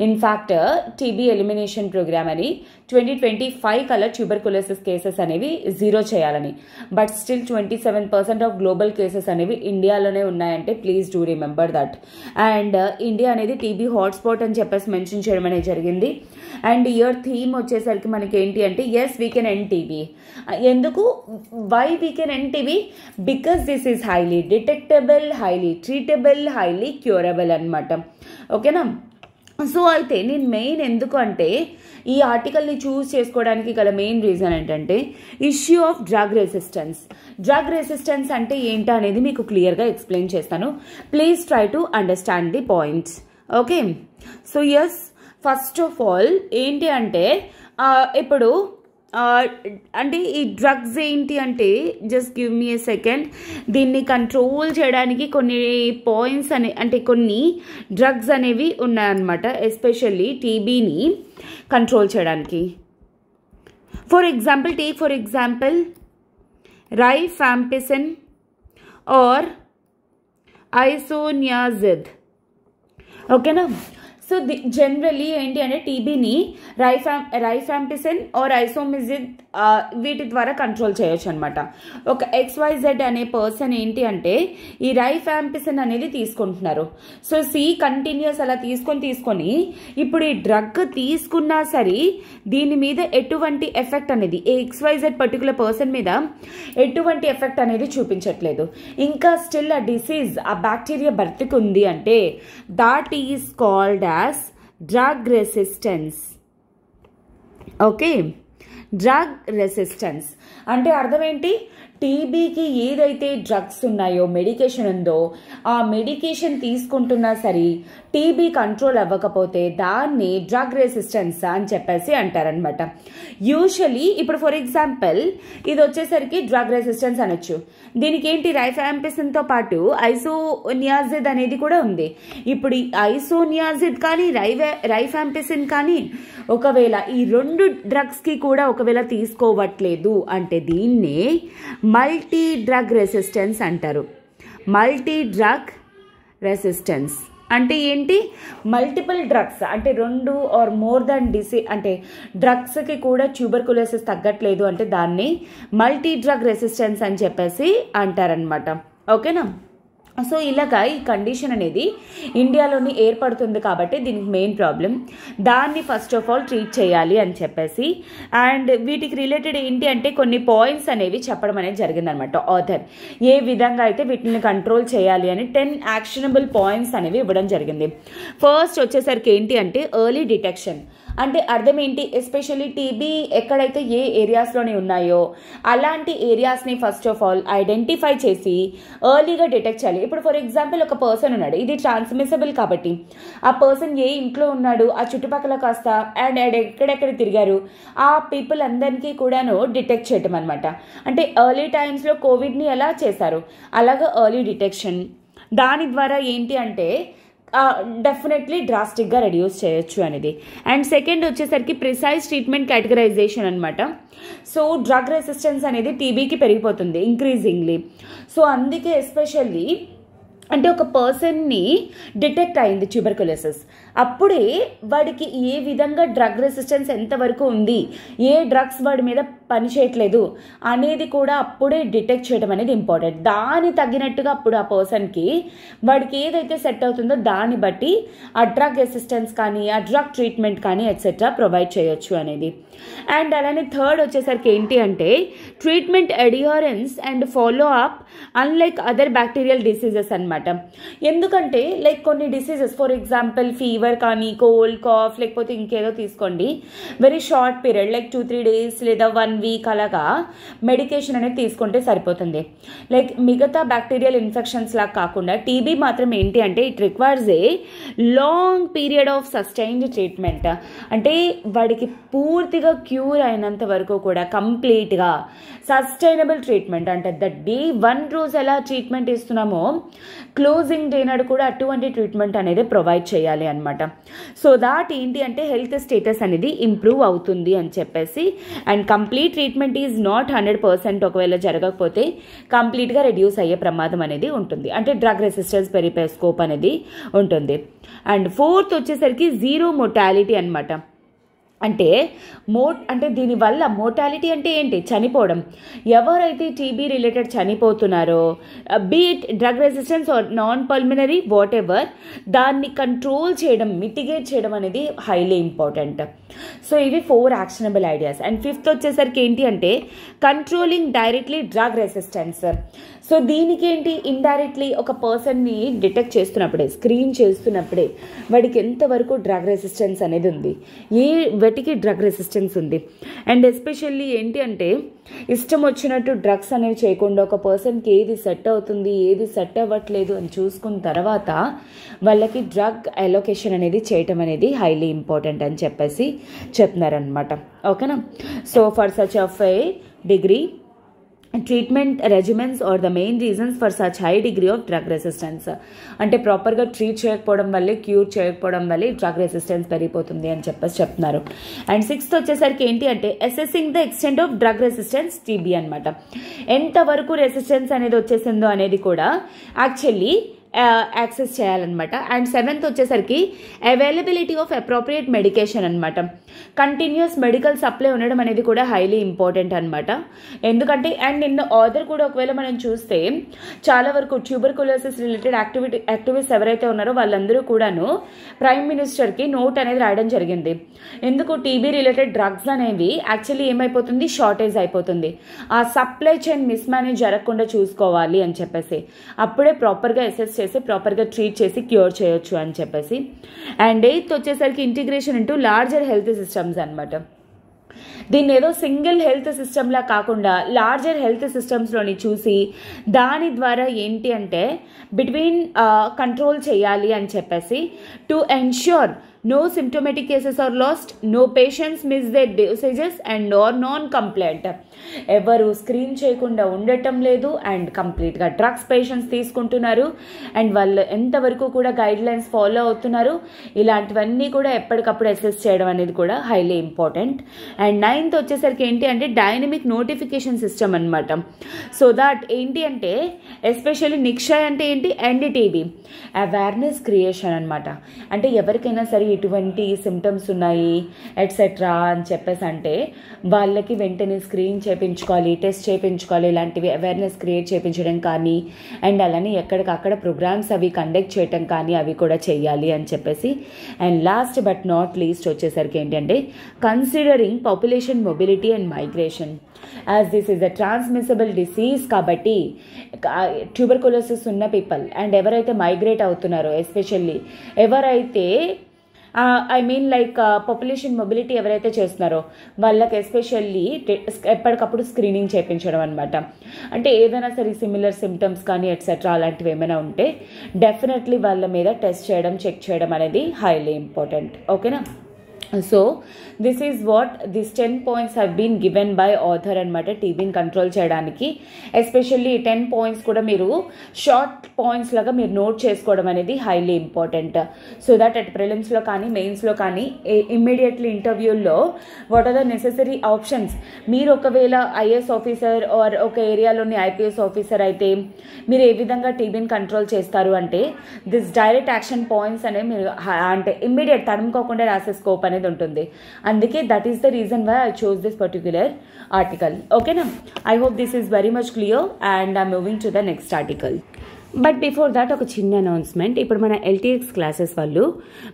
S1: ఇన్ఫ్యాక్ట్ టీబీ ఎలిమినేషన్ ప్రోగ్రామ్ అని 2025 కల్లా ట్యూబర్కులోసిస్ కేసెస్ అనేవి 0 చేయాలని. But still 27% of global cases అనేవి ఇండియాలోనే ఉన్నాయంటే please do remember that. And India అనేది టీబీ హాట్స్పాట్ అని చెప్పేసి మెన్షన్ చేయడం అనేది జరిగింది. అండ్ ఇయర్ థీమ్ వచ్చేసరికి మనకి ఏంటి అంటే yes we can end TB. ఎందుకు why we can end TB? Because this is highly detectable, highly treatable, highly curable అనమాట. ఓకేనా. సో అయితే నేను మెయిన్ ఎందుకు అంటే ఈ ఆర్టికల్ని చూస్ చేసుకోవడానికి గల మెయిన్ రీజన్ ఏంటంటే issue of drug resistance. Drug resistance అంటే ఏంటో అనేది మీకు క్లియర్గా ఎక్స్ప్లెయిన్ చేస్తాను. Please try to understand the points. Okay. So yes, first of all ఏంటి అంటే ఇప్పుడు అంటే ఈ డ్రగ్స్ ఏంటి అంటే just give me a second, దీన్ని కంట్రోల్ చేయడానికి కొన్ని పాయింట్స్ అంటే కొన్ని డ్రగ్స్ అనేవి ఉన్నాయన్నమాట ఎస్పెషల్లీ టీబీని కంట్రోల్ చేయడానికి. For example, take for example rifampicin or isoniazid. Okay na? So generally ఏంటి అంటే టీబీని రైఫాంపిసిన్ ఆర్ ఐసోమిజిడ్ వీటి ద్వారా కంట్రోల్ చేయొచ్చు అనమాట. ఒక XYZ అనే పర్సన్ ఏంటి అంటే ఈ రైఫాంపిసిన్ అనేది తీసుకుంటున్నారు. సో కంటిన్యూస్ అలా తీసుకొని ఇప్పుడు ఈ డ్రగ్ తీసుకున్నా సరే దీని మీద ఎటువంటి ఎఫెక్ట్ అనేది XYZ పర్టికులర్ పర్సన్ మీద ఎటువంటి ఎఫెక్ట్ అనేది చూపించట్లేదు. ఇంకా స్టిల్ ఆ డిసీజ్ ఆ బ్యాక్టీరియా బ్రతికుంది అంటే that is called as drug resistance. Okay, drug resistance అంటే అర్థం ఏంటి? టీబీకి ఏదైతే డ్రగ్స్ ఉన్నాయో మెడికేషన్ ఉందో ఆ మెడికేషన్ తీసుకుంటున్నా సరే టీబీ కంట్రోల్ అవ్వకపోతే దాన్ని డ్రగ్ రెసిస్టెన్స్ అని చెప్పేసి అంటారనమాట. యూజువలీ ఇప్పుడు ఫర్ ఎగ్జాంపుల్ ఇది వచ్చేసరికి డ్రగ్ రెసిస్టెన్స్ అనొచ్చు. దీనికి ఏంటి రైఫాంపిసిన్తో పాటు ఐసోనియాజిడ్ అనేది కూడా ఉంది. ఇప్పుడు ఈ ఐసోనియాజిడ్ కానీ రైఫాంపిసిన్ కానీ ఒకవేళ ఈ రెండు డ్రగ్స్కి కూడా ఒకవేళ తీసుకోవట్లేదు అంటే దీన్ని మల్టీ డ్రగ్ రెసిస్టెన్స్ అంటారు. మల్టీ డ్రగ్ రెసిస్టెన్స్ అంటే ఏంటి? మల్టిపుల్ డ్రగ్స్ అంటే 2 ఆర్ మోర్ దాన్ అంటే డ్రగ్స్కి కూడా ట్యూబర్కులోసిస్ తగ్గట్లేదు అంటే దాన్ని మల్టీ డ్రగ్ రెసిస్టెన్స్ అని చెప్పేసి అంటారనమాట. ఓకేనా? సో ఇలాగా ఈ కండిషన్ అనేది ఇండియాలోని ఏర్పడుతుంది కాబట్టి దీనికి మెయిన్ ప్రాబ్లం దాన్ని ఫస్ట్ ఆఫ్ ఆల్ ట్రీట్ చేయాలి అని చెప్పేసి అండ్ వీటికి రిలేటెడ్ ఏంటి అంటే కొన్ని పాయింట్స్ అనేవి చెప్పడం అనేది జరిగిందనమాట. ఆథర్ ఏ విధంగా అయితే వీటిని కంట్రోల్ చేయాలి అని 10 యాక్షనబుల్ పాయింట్స్ అనేవి ఇవ్వడం జరిగింది. ఫస్ట్ వచ్చేసరికి ఏంటి అంటే ఎర్లీ డిటెక్షన్ అంటే అర్థం ఏంటి? ఎస్పెషల్లీ టీబీ ఎక్కడైతే ఏ ఏరియాస్లోనే ఉన్నాయో అలాంటి ఏరియాస్ని ఫస్ట్ ఆఫ్ ఆల్ ఐడెంటిఫై చేసి ఎర్లీగా డిటెక్ట్ చేయాలి. ఇప్పుడు ఫర్ ఎగ్జాంపుల్ ఒక పర్సన్ ఉన్నాడు, ఇది ట్రాన్స్మిసిబుల్ కాబట్టి ఆ పర్సన్ ఏ ఇంట్లో ఉన్నాడు ఆ చుట్టుపక్కల కాస్త అండ్ ఎక్కడెక్కడ తిరిగారు ఆ పీపుల్ అందరికీ కూడాను డిటెక్ట్ చేయటం అనమాట. అంటే ఎర్లీ టైమ్స్లో కోవిడ్ని ఎలా చేశారు అలాగా ఎర్లీ డిటెక్షన్ దాని ద్వారా ఏంటి అంటే డెఫినెట్లీ డ్రాస్టిక్గా రెడ్యూస్ చేయొచ్చు అనేది. అండ్ సెకండ్ వచ్చేసరికి ప్రిసైజ్ ట్రీట్మెంట్ కేటగరైజేషన్ అనమాట. సో డ్రగ్ రెసిస్టెన్స్ అనేది టీబీకి పెరిగిపోతుంది ఇంక్రీజింగ్లీ. సో అందుకే ఎస్పెషల్లీ అంటే ఒక పర్సన్ని డిటెక్ట్ అయింది ట్యూబర్కులోసిస్ అప్పుడే వాడికి ఏ విధంగా డ్రగ్ రెసిస్టెన్స్ ఎంతవరకు ఉంది ఏ డ్రగ్స్ వాడి మీద పనిచేయట్లేదు అనేది కూడా అప్పుడే డిటెక్ట్ చేయడం అనేది ఇంపార్టెంట్. దాని తగ్గినట్టుగా అప్పుడు ఆ పర్సన్కి వాడికి ఏదైతే సెట్ అవుతుందో దాన్ని బట్టి ఆ డ్రగ్ రెసిస్టెన్స్ కానీ ఆ డ్రగ్ ట్రీట్మెంట్ కానీ ఎట్సెట్రా ప్రొవైడ్ చేయొచ్చు అనేది. అండ్ అలానే థర్డ్ వచ్చేసరికి ఏంటి అంటే treatment adherence and follow up unlike other bacterial diseases అనమాట. ఎందుకంటే లైక్ కొన్ని డిసీజెస్ ఫర్ ఎగ్జాంపుల్ ఫీవర్ కానీ కోల్డ్ కాఫ్ లేకపోతే ఇంకేదో తీసుకోండి very short period like 2-3 days లేదా 1 week అలాగా మెడికేషన్ అనేది తీసుకుంటే సరిపోతుంది. లైక్ మిగతా బ్యాక్టీరియల్ ఇన్ఫెక్షన్స్ లాగా కాకుండా టీబీ మాత్రం ఏంటి అంటే it requires a long period of sustained treatment. అంటే వాడికి పూర్తిగా క్యూర్ అయినంత వరకు కూడా కంప్లీట్గా సస్టైనబుల్ ట్రీట్మెంట్ అంటే ద డే 1 రోజు ఎలా ట్రీట్మెంట్ ఇస్తున్నామో క్లోజింగ్ డే నాడు కూడా అటువంటి ట్రీట్మెంట్ అనేది ప్రొవైడ్ చేయాలి అనమాట. సో దాట్ ఏంటి అంటే హెల్త్ స్టేటస్ అనేది ఇంప్రూవ్ అవుతుంది అని చెప్పేసి and complete treatment is not 100% ఒకవేళ జరగకపోతే కంప్లీట్గా రెడ్యూస్ అయ్యే ప్రమాదం అనేది ఉంటుంది. అంటే డ్రగ్ రెసిస్టెన్స్ పెరిగే స్కోప్ అనేది ఉంటుంది. అండ్ ఫోర్త్ వచ్చేసరికి జీరో మోర్టాలిటీ అనమాట. అంటే దీనివల్ల మోర్టాలిటీ అంటే ఏంటి? చనిపోవడం. ఎవరైతే టీబీ రిలేటెడ్ చనిపోతున్నారో be it drug resistance or non pulmonary whatever దాన్ని కంట్రోల్ చేయడం మిటిగేట్ చేయడం అనేది హైలీ ఇంపార్టెంట్. సో ఇవి 4 యాక్షనబుల్ ఐడియాస్. అండ్ ఫిఫ్త్ వచ్చేసరికి ఏంటి అంటే controlling directly drug resistance. So దీనికి ఏంటి ఇండైరెక్ట్లీ ఒక పర్సన్ని డిటెక్ట్ చేస్తున్నప్పుడే స్క్రీన్ చేస్తున్నప్పుడే వాడికి ఎంతవరకు డ్రగ్ రెసిస్టెన్స్ అనేది ఉంది ఏ వాటికి డ్రగ్ రెసిస్టెన్స్ ఉంది. అండ్ ఎస్పెషల్లీ ఏంటి అంటే ఇష్టం వచ్చినట్టు డ్రగ్స్ అనేవి చేయకుండా ఒక పర్సన్కి ఏది సెట్ అవుతుంది ఏది సెట్ అవ్వట్లేదు అని చూసుకున్న తర్వాత వాళ్ళకి డ్రగ్ అలోకేషన్ అనేది చేయటం అనేది హైలీ ఇంపార్టెంట్ అని చెప్పేసి చెప్తున్నారనమాట. ఓకేనా? So for such of a degree treatment regimens are the main reasons for such high degree of drug resistance. అంటే ప్రాపర్గా ట్రీట్ చేయకపోవడం వల్లే, క్యూర్ చేయకపోవడం వల్లే డ్రగ్ రెసిస్టెన్స్ పెరిగిపోతుంది అని చెప్పేసి చెప్తున్నారు. అండ్ 6th వచ్చేసరికి ఏంటి అంటే assessing the extent of drug resistance TB అనమాట. ఎంతవరకు రెసిస్టెన్స్ అనేది వచ్చేసిందో అనేది కూడా యాక్చువల్లీ యాక్సెస్ చేయాలన్నమాట. అండ్ 7th వచ్చేసరికి అవైలబిలిటీ ఆఫ్ అప్రోప్రియేట్ మెడికేషన్ అనమాట. కంటిన్యూస్ మెడికల్ సప్లై ఉండడం అనేది కూడా హైలీ ఇంపార్టెంట్ అనమాట. ఎందుకంటే అండ్ ఇన్ ఆర్డర్ కూడా ఒకవేళ మనం చూస్తే చాలా వరకు ట్యూబర్కులోసిస్ రిలేటెడ్ యాక్టివిస్ట్ ఎవరైతే ఉన్నారో వాళ్ళందరూ కూడాను ప్రైమ్ మినిస్టర్కి నోట్ అనేది రాయడం జరిగింది. ఎందుకు టీబీ రిలేటెడ్ డ్రగ్స్ అనేవి యాక్చువల్లీ ఏమైపోతుంది, షార్టేజ్ అయిపోతుంది. ఆ సప్లై చైన్ మిస్ మేనేజ్ జరగకుండా చూసుకోవాలి అని చెప్పేసి అప్పుడే ప్రాపర్గా అసెస్ చేసి ప్రాపర్గా ట్రీట్ చేసి క్యూర్ చేయొచ్చు అని చెప్పేసి. అండ్ 8th వచ్చేసరికి integration into larger health systems అనమాట. దీన్ని ఏదో సింగిల్ హెల్త్ సిస్టమ్లా కాకుండా లార్జర్ హెల్త్ సిస్టమ్స్లోని చూసి దాని ద్వారా ఏంటి అంటే బిట్వీన్ కంట్రోల్ చేయాలి అని చెప్పేసి to ensure no symptomatic cases are lost, no patients miss their dosages and no non-compliant. ఎవరు స్క్రీన్ చేయకుండా ఉండటం లేదు అండ్ కంప్లీట్గా డ్రగ్స్ పేషెంట్స్ తీసుకుంటున్నారు అండ్ వాళ్ళు ఎంతవరకు కూడా గైడ్ లైన్స్ ఫాలో అవుతున్నారు, ఇలాంటివన్నీ కూడా ఎప్పటికప్పుడు అసెస్ చేయడం అనేది కూడా హైలీ ఇంపార్టెంట్. అండ్ 9th వచ్చేసరికి ఏంటి అంటే డైనమిక్ నోటిఫికేషన్ సిస్టమ్ అనమాట. సో దాట్ ఏంటి అంటే ఎస్పెషల్లీ నిక్షయ్ అంటే ఏంటి, ఎన్డీటీబీ అవేర్నెస్ క్రియేషన్ అనమాట. అంటే ఎవరికైనా సరే ఇటువంటి సిమ్టమ్స్ ఉన్నాయి ఎట్సెట్రా అని చెప్పేసి అంటే వాళ్ళకి వెంటనే స్క్రీన్ చేయించుకోవాలి, టెస్ట్ చేయించుకోవాలి, ఇలాంటివి అవేర్నెస్ క్రియేట్ చేయించడం కానీ అండ్ అలానే ఎక్కడికక్కడ ప్రోగ్రామ్స్ అవి కండక్ట్ చేయడం కానీ అవి కూడా చేయాలి అని చెప్పేసి. And last but not least వచ్చేసరికి ఏంటంటే considering population mobility and migration as this is a transmissible disease. కాబట్టి ట్యూబర్కులోసిస్ ఉన్న పీపుల్ అండ్ ఎవరైతే మైగ్రేట్ అవుతున్నారో ఎస్పెషల్లీ ఎవరైతే I mean like population mobility ఎవరైతే చేస్తున్నారో వాళ్ళకి ఎస్పెషల్లీ ఎప్పటికప్పుడు స్క్రీనింగ్ చేయించడం అనమాట. అంటే ఏదైనా సరే సిమిలర్ సిమ్టమ్స్ కానీ ఎట్సెట్రా అలాంటివి ఏమైనా ఉంటే డెఫినెట్లీ వాళ్ళ మీద టెస్ట్ చేయడం, చెక్ చేయడం అనేది హైలీ ఇంపార్టెంట్. ఓకేనా? So this is what this 10 points have been given by author అనమాట టీబీని కంట్రోల్ చేయడానికి. ఎస్పెషల్లీ 10 points కూడా మీరు షార్ట్ పాయింట్స్ లాగా మీరు నోట్ చేసుకోవడం అనేది highly important. So that at ప్రిలిమ్స్లో కానీ మెయిన్స్లో కానీ ఇమ్మీడియట్లీ ఇంటర్వ్యూల్లో what are the necessary options. మీరు ఒకవేళ ఐఏఎస్ ఆఫీసర్ ఆర్ ఒక ఏరియాలోని ఐపీఎస్ ఆఫీసర్ అయితే మీరు ఏ విధంగా టీబీని కంట్రోల్ చేస్తారు అంటే దిస్ డైరెక్ట్ యాక్షన్ పాయింట్స్ అనేవి మీరు అంటే ఇమ్మీడియట్ తడుముకోకుండా రాసే స్కోప్ అనేది ఉంటుంది. అందుకే that is the reason why I chose this particular article. ఓకేనా? I hope this is very much clear and I moving to the next article. But before that ఒక చిన్న అనౌన్స్మెంట్. ఇప్పుడు మన ఎల్టీఎక్స్ క్లాసెస్ వాళ్ళు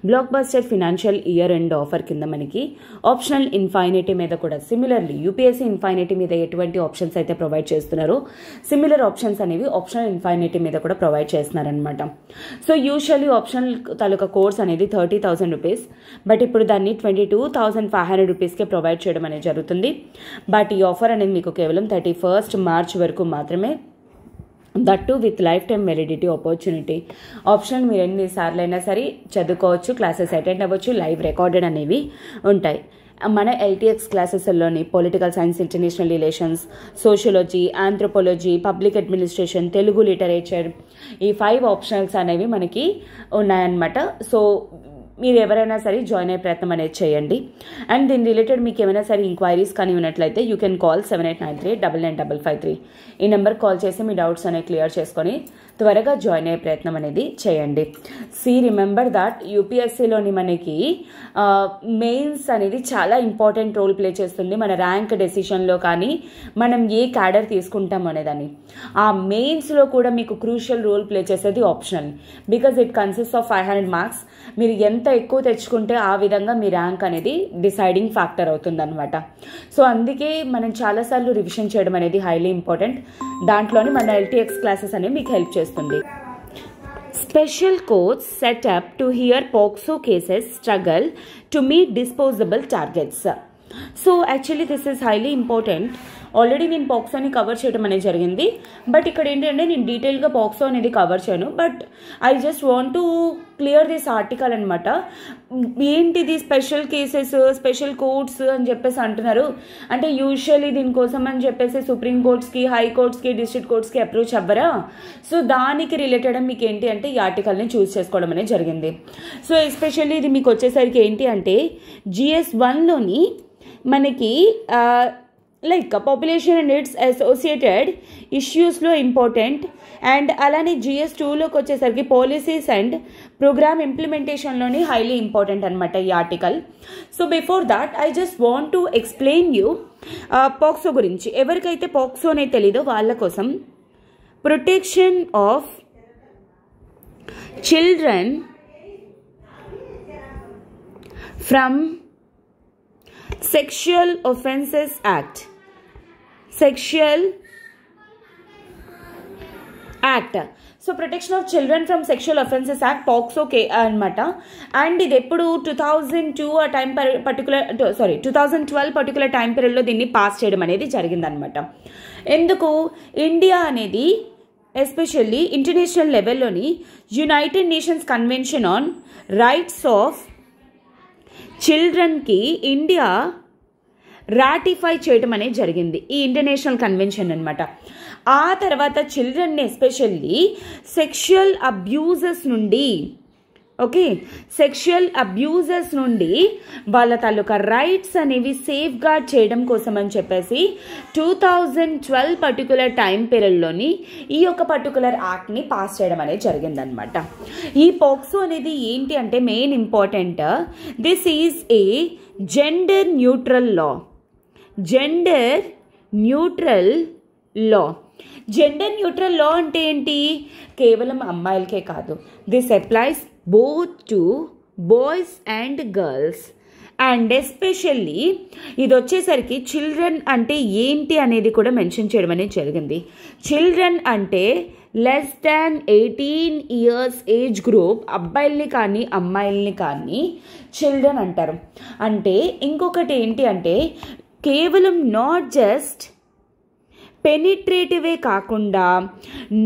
S1: blockbuster financial year end offer కింద మనకి optional infinity మీద కూడా సిమిలర్లీ యూపీఎస్సీ ఇన్ఫైనిటీ మీద ఎటువంటి ఆప్షన్స్ అయితే ప్రొవైడ్ చేస్తున్నారో సిమిలర్ ఆప్షన్స్ అనేవి ఆప్షనల్ ఇన్ఫైనిటీ మీద కూడా ప్రొవైడ్ చేస్తున్నారనమాట. సో యూజువల్లీ ఆప్షనల్ తాలూకా కోర్స్ అనేది 30,000 రూపీస్, బట్ ఇప్పుడు దాన్ని 22,500 రూపీస్కే ప్రొవైడ్ చేయడం అనేది జరుగుతుంది. బట్ ఈ ఆఫర్ అనేది మీకు కేవలం 31st March వరకు మాత్రమే, that too with lifetime validity opportunity. Optional మీరు ఎన్నిసార్లు అయినా సరే చదువుకోవచ్చు, క్లాసెస్ అటెండ్ అవ్వచ్చు, లైవ్ రికార్డెడ్ అనేవి ఉంటాయి. మన ఎల్టీఎక్స్ క్లాసెస్లోని political science, international relations, sociology, anthropology, public administration, Telugu literature, ఈ 5 ఆప్షనల్స్ అనేవి మనకి ఉన్నాయన్నమాట. సో మీరు ఎవరైనా సరే జాయిన్ అయ్యే ప్రయత్నం అనేది చేయండి. అండ్ దీని రిలేటెడ్ మీకు ఏమైనా సరే ఇంక్వైరీస్ కానీ ఉన్నట్లయితే యూ కెన్ కాల్ 7893-99553. ఈ నెంబర్ కాల్ చేసి మీ డౌట్స్ అనేవి క్లియర్ చేసుకొని త్వరగా జాయిన్ అయ్యే ప్రయత్నం అనేది చేయండి. రిమెంబర్ దట్ యూపీఎస్సీలోని మనకి మెయిన్స్ అనేది చాలా ఇంపార్టెంట్ రోల్ ప్లే చేస్తుంది మన ర్యాంక్ డెసిషన్లో కానీ మనం ఏ క్యాడర్ తీసుకుంటాం అనేదాన్ని. ఆ మెయిన్స్లో కూడా మీకు క్రూషియల్ రోల్ ప్లే చేసేది optional, because it consist of 500 marks. మీరు ఎంత ఎక్కువ తెచ్చుకుంటే ఆ విధంగా మీ ర్యాంక్ అనేది డిసైడింగ్ ఫ్యాక్టర్ అవుతుంది అనమాట. సో అందుకే మనం చాలాసార్లు రివిజన్ చేయడం అనేది హైలీ ఇంపార్టెంట్. దాంట్లోని మన ఎల్టీఎక్స్ క్లాసెస్ అనేవి మీకు హెల్ప్ చేస్తుంది. Special course setup to hear POCSO cases struggle to meet disposable targets. So actually this is highly important. Already నేను పాక్సోని కవర్ చేయడం అనేది జరిగింది. బట్ ఇక్కడ ఏంటంటే నేను డీటెయిల్గా పాక్సో అనేది కవర్ చేయను. But I just want to clear this article అనమాట. ఏంటిది స్పెషల్ కేసెస్, స్పెషల్ కోర్ట్స్ అని చెప్పేసి అంటున్నారు. అంటే యూజువల్లీ దీనికోసం అని చెప్పేసి సుప్రీం కోర్ట్స్కి, హై కోర్ట్స్కి, డిస్ట్రిక్ట్ కోర్ట్స్కి అప్రోచ్ అవ్వరా? సో దానికి రిలేటెడ్ మీకు ఏంటి అంటే ఈ ఆర్టికల్ని చూస్ చేసుకోవడం అనేది జరిగింది. సో ఎస్పెషల్లీ ఇది మీకు వచ్చేసరికి ఏంటి అంటే GS 1లోని మనకి like population and it's associated ఇష్యూస్లో ఇంపార్టెంట్, అండ్ అలానే GS 2లోకి వచ్చేసరికి పాలసీస్ అండ్ ప్రోగ్రామ్ ఇంప్లిమెంటేషన్లోని హైలీ ఇంపార్టెంట్ అనమాట ఈ article. So before that I just want to explain you POCSO గురించి. ఎవరికైతే పాక్సో అనేది తెలీదో వాళ్ళ కోసం protection of children from sexual offences act, so protection of children from sexual offences act POCSO అనమాట. అండ్ ఇది ఎప్పుడు 2002 ఆ టైం పర్టికులర్ 2012 పర్టికులర్ టైం పీరియడ్లో దీన్ని పాస్ చేయడం అనేది జరిగిందనమాట. ఎందుకు? ఇండియా అనేది ఎస్పెషల్లీ ఇంటర్నేషనల్ లెవెల్లోని united nations convention on rights of చిల్డ్రన్కి ఇండియా రాటిఫై చేయడం అనేది జరిగింది, ఈ ఇంటర్నేషనల్ కన్వెన్షన్ అనమాట. ఆ తర్వాత చిల్డ్రన్ని ఎస్పెషల్లీ సెక్షువల్ అబ్యూజెస్ నుండి వాళ్ళ తాలూకా రైట్స్ అనేవి సేఫ్ గార్డ్ చేయడం కోసం అని చెప్పేసి 2012 పర్టికులర్ టైం పీరియడ్లోని ఈ యొక్క పర్టికులర్ యాక్ట్ని పాస్ చేయడం అనేది జరిగిందనమాట. ఈ పాక్సో అనేది ఏంటి అంటే main important, this is a gender neutral law. Gender neutral law అంటే ఏంటి? కేవలం అమ్మాయిలకే కాదు, this applies both to boys and girls. And especially ఇది వచ్చేసరికి చిల్డ్రన్ అంటే ఏంటి అనేది కూడా మెన్షన్ చేయడం అనేది జరిగింది. చిల్డ్రన్ అంటే less than 18 years age group అబ్బాయిల్ని కానీ అమ్మాయిల్ని కానీ చిల్డ్రన్ అంటారు. అంటే ఇంకొకటి ఏంటి అంటే కేవలం నాట్ జస్ట్ పెనిట్రేటివే కాకుండా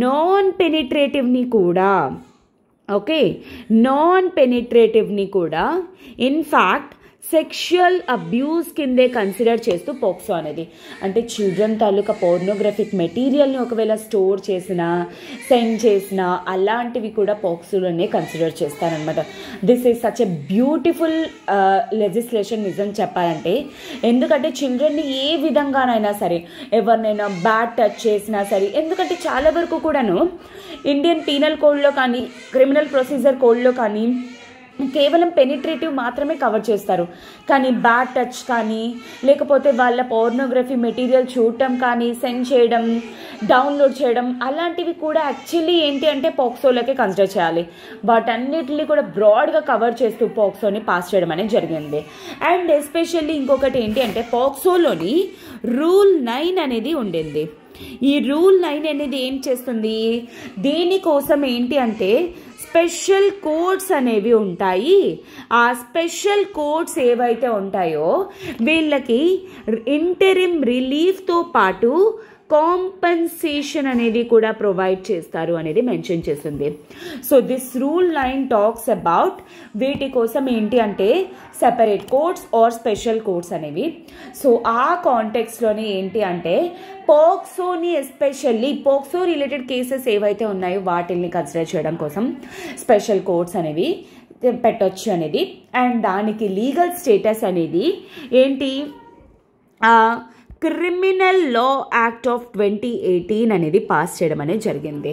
S1: నాన్ పెనిట్రేటివ్ని కూడా నాన్ పెనిట్రేటివ్ని కూడా ఇన్ఫ్యాక్ట్ సెక్షువల్ అబ్యూస్ కిందే కన్సిడర్ చేస్తూ పోక్సో అనేది. అంటే చిల్డ్రన్ తాలూకా పోర్నోగ్రఫిక్ మెటీరియల్ని ఒకవేళ స్టోర్ చేసినా, సెండ్ చేసినా అలాంటివి కూడా పోక్సోలోనే కన్సిడర్ చేస్తారనమాట. This is such a beautiful legislation నిజం చెప్పాలంటే. ఎందుకంటే చిల్డ్రన్ని ఏ విధంగానైనా సరే, ఎవరినైనా బ్యాడ్ టచ్ చేసినా సరే, ఎందుకంటే చాలా వరకు కూడాను ఇండియన్ పీనల్ కోడ్లో కానీ, క్రిమినల్ ప్రొసీజర్ కోడ్లో కానీ కేవలం పెనిట్రేటివ్ మాత్రమే కవర్ చేస్తారు. కానీ బ్యాడ్ టచ్ కానీ, లేకపోతే వాళ్ళ పోర్నోగ్రఫీ మెటీరియల్ చూడటం కానీ, సెండ్ చేయడం, డౌన్లోడ్ చేయడం అలాంటివి కూడా యాక్చువల్లీ ఏంటి అంటే పోక్సోలోకే కన్సిడర్ చేయాలి. వాటన్నిటిని కూడా బ్రాడ్గా కవర్ చేస్తూ పోక్సోని పాస్ చేయడం అనేది జరిగింది. అండ్ ఎస్పెషల్లీ ఇంకొకటి ఏంటి అంటే పోక్సోలోని రూల్ 9 అనేది ఉండింది. ఈ రూల్ 9 అనేది ఏం చేస్తుంది? దీనికోసం ఏంటి అంటే స్పెషల్ కోడ్స్ అనేవి ఉంటాయి. ఆ స్పెషల్ కోడ్స్ ఏవైతే ఉంటాయో వీళ్ళకి ఇంటరిమ్ రిలీఫ్తో పాటు కాంపెన్సేషన్ అనేది కూడా ప్రొవైడ్ చేస్తారు అనేది మెన్షన్ చేస్తుంది. So this rule 9 talks about వీటి కోసం ఏంటి అంటే separate codes or special codes అనేవి. సో ఆ కాంటెక్స్లోనే ఏంటి అంటే పోక్సోని ఎస్పెషల్లీ పోక్సో రిలేటెడ్ కేసెస్ ఏవైతే ఉన్నాయో వాటిని కన్సిడర్ చేయడం కోసం స్పెషల్ కోడ్స్ అనేవి పెట్టొచ్చు అనేది. అండ్ దానికి లీగల్ స్టేటస్ అనేది ఏంటి? క్రిమినల్ లా యాక్ట్ ఆఫ్ 2018 అనేది పాస్ చేయడం అనేది జరిగింది.